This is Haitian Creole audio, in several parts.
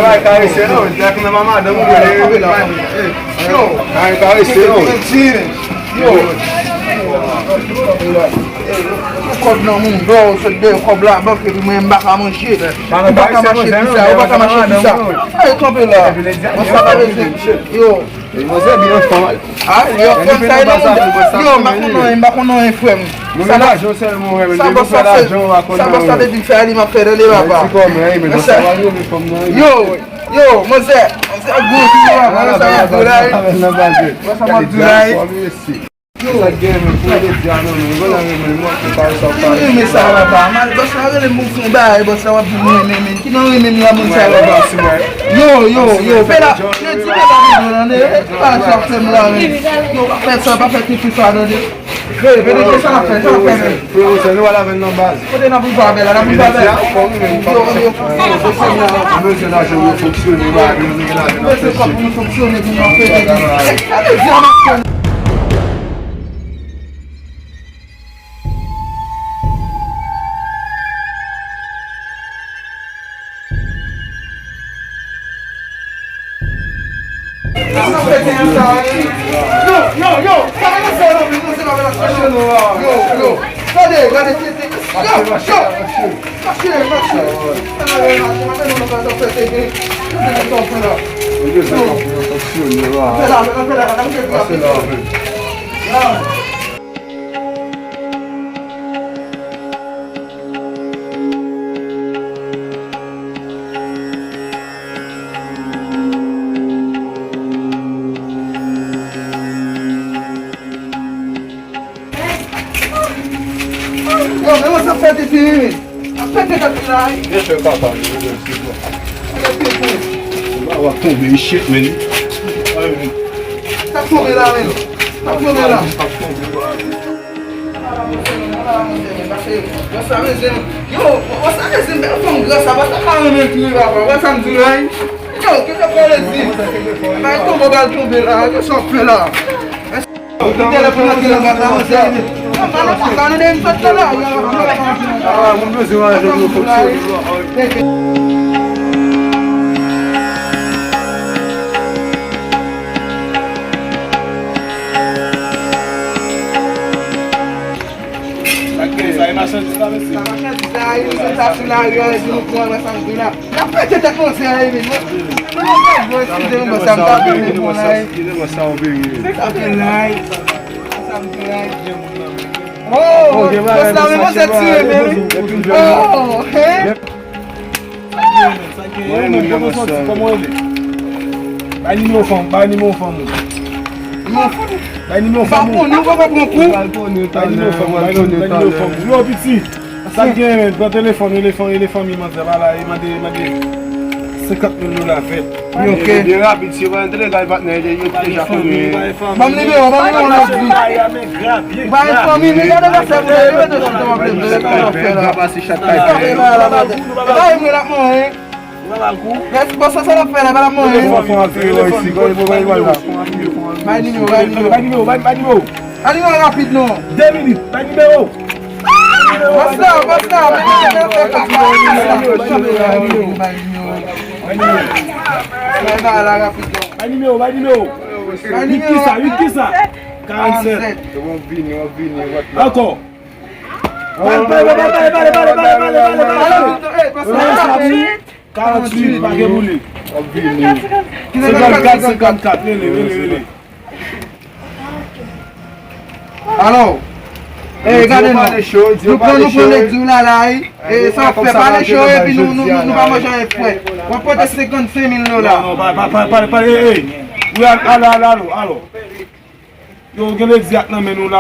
Vai, carecer não, já que na mamada, vamos ver. Vai, carecer não. Kob nan moun do, se de kob la bak e mwen baka manche. Baka manche pisa, baka manche pisa. Aye, tombe la. On sa va leze. Yo. Você bien fort. Ah, yo kon sa yon. Yo, mbakon nan yon frem. Sa ba jose moun, sa ba sa de di fè li ma fè de li baba. Yo, mose gout yo, essa game foi de ano, não vou lá mesmo, não para só para. Me sala ba, mas gosta de muito ba, gosta wa bi que não me lá muito sala ba. Yo, pela, ne ti pela né? Para só fem lá. Yo, pas fait que tu sois né. Vede que ça fait. Você não vai lá vendo na base. Pode na buba bela, na buba bela. Você não acha que funciona, não funciona, não Deixa eu catar. Vai tomar shit, man. Tá comendo lá, velho. Tá comendo lá. Você recebe um graça, vai estar falando aqui, rapaz. Vai estar tudo aí. Yo, que eu falei assim? Vai tomar o gato comer lá, que eu só fui lá. O telefone aqui na casa, você. Ah, vamos ver mais um pouco. Aí na chance estava assim. Na chance aí, você tá assim na grana, de não comer essa grana. Já foi até você aí, menino. Não vou se der uma sabe tá bem, né? Você tá bem lá. Oh, você tá vendo você tira mesmo? Oh, é? Como ele? Vai no meu fome, vai no meu fome. Vai no meu fome. Vai no meu fome. Vai no meu fome. Yo, petit. Ça vient, ton téléphone, il m'a dit, voilà, il m'a dit 50 000 la fête. Ok. Il est rapide, si vous entrez dans le partenaire, il est déjà connu. Vamos libérer, vamos libérer. Vai famille, mais regardez la serre, vous avez de ce On va passer chaque taille. Vai, me la mãe. Mas você só não fera, vai la mãe. Vai de novo. Allez, rapide, non. 2 minutes, vai numéro. Basta. Vai numéro. Qui ça? 47. Encore. Vai. 48, pas de boule. 54, les. Alors, regardez-nous. Nous prenons les jours là, et ça fait pas les choses, et puis nous va manger un fouet. On peut être 55 000 $. Non, pas, oui, allô. Yo, vous avez dit que nous venons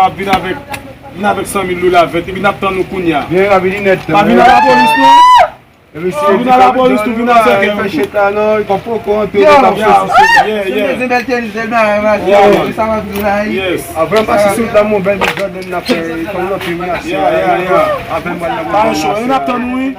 avec 100 000 $, et puis nous attendons nous. Bien, la vie net. Pas venir à la police, non? Tu vin à la police, tu vin à ça. Fè chetan nan, yon pou konti. Yeah, Se mè tel zel mè sa mè vin la yi. Yes. Avèm pa si sou la moun bel di Jordan na fè, kon lò pi mi asè. Yeah. Avèm wè la moun Pas bel chaud, asè. on attend nous.